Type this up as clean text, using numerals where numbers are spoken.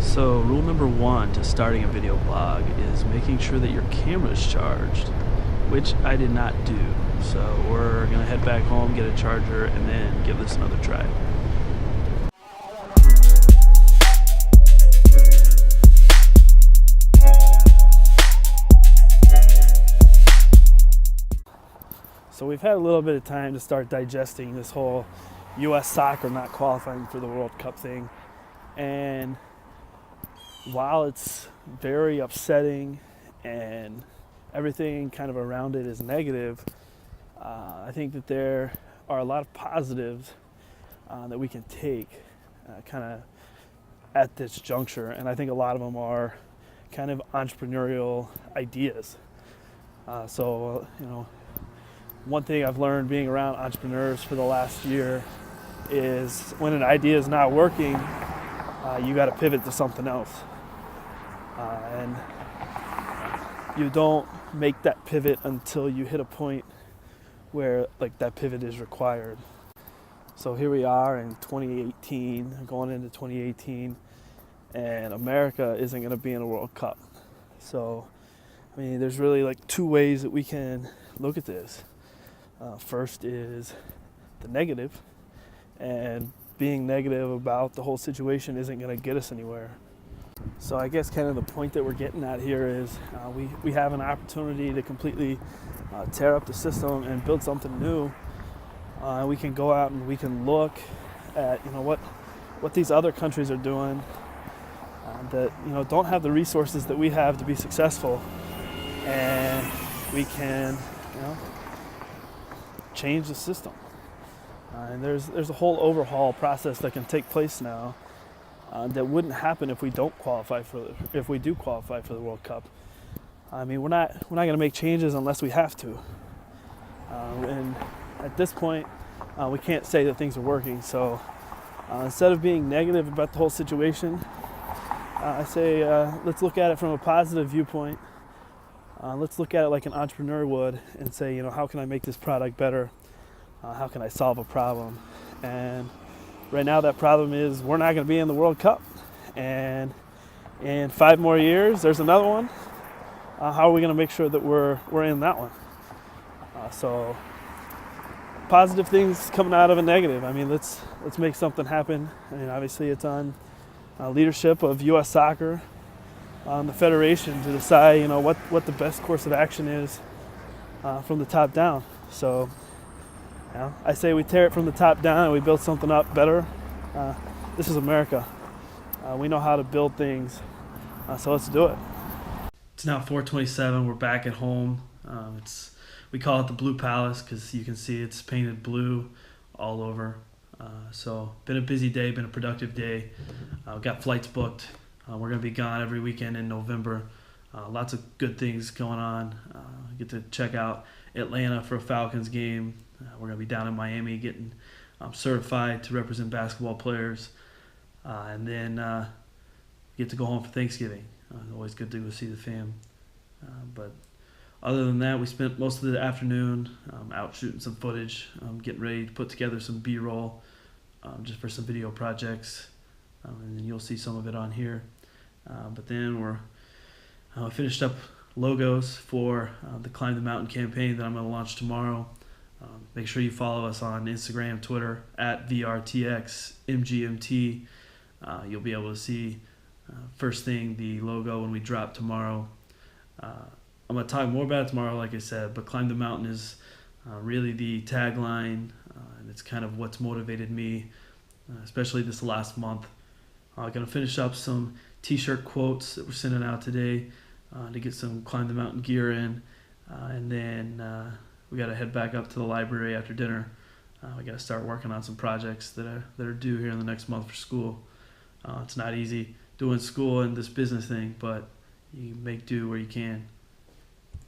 So rule number one to starting a video blog is making sure that your camera is charged, which I did not do. So we're gonna head back home, get a charger, and then give this another try. So we've had a little bit of time to start digesting this whole U.S. soccer not qualifying for the World Cup thing. And while it's very upsetting and everything kind of around it is negative, I think that there are a lot of positives that we can take kind of at this juncture. And I think a lot of them are kind of entrepreneurial ideas. One thing I've learned being around entrepreneurs for the last year is when an idea is not working, you got to pivot to something else. And you don't make that pivot until you hit a point where that pivot is required. So here we are in 2018, going into 2018, and America isn't going to be in a World Cup. So, there's really two ways that we can look at this. First is the negative, and being negative about the whole situation isn't going to get us anywhere. So I guess kind of the point that we're getting at here is we have an opportunity to completely tear up the system and build something new. We can go out and we can look at what these other countries are doing that don't have the resources that we have to be successful, and we can change the system. And there's a whole overhaul process that can take place now that wouldn't happen if we do qualify for the World Cup. We're not going to make changes unless we have to. And at this point, we can't say that things are working. So instead of being negative about the whole situation, I say let's look at it from a positive viewpoint. Let's look at it like an entrepreneur would and say, how can I make this product better? How can I solve a problem? And right now that problem is we're not going to be in the World Cup. And in 5 more years, there's another one. How are we going to make sure that we're in that one? So positive things coming out of a negative. Let's make something happen. Obviously it's on leadership of U.S. Soccer, on the federation to decide, what the best course of action is from the top down. So, I say we tear it from the top down and we build something up better. This is America. We know how to build things, so let's do it. It's now 4:27. We're back at home. We call it the Blue Palace because you can see it's painted blue all over. So, been a busy day, been a productive day. Got flights booked. We're going to be gone every weekend in November. Lots of good things going on. Get to check out Atlanta for a Falcons game. We're going to be down in Miami getting certified to represent basketball players. And then get to go home for Thanksgiving. Always good to go see the fam. But other than that, we spent most of the afternoon out shooting some footage, getting ready to put together some B-roll just for some video projects. And then you'll see some of it on here. But then we're finished up logos for the Climb the Mountain campaign that I'm going to launch tomorrow. Make sure you follow us on Instagram, Twitter, at VRTXMGMT. You'll be able to see first thing the logo when we drop tomorrow. I'm going to talk more about it tomorrow, like I said, but Climb the Mountain is really the tagline, and it's kind of what's motivated me, especially this last month. I'm going to finish up some t-shirt quotes that we're sending out today to get some Climb the Mountain gear in. And then we got to head back up to the library after dinner. We got to start working on some projects that are due here in the next month for school. It's not easy doing school and this business thing, but you make do where you can.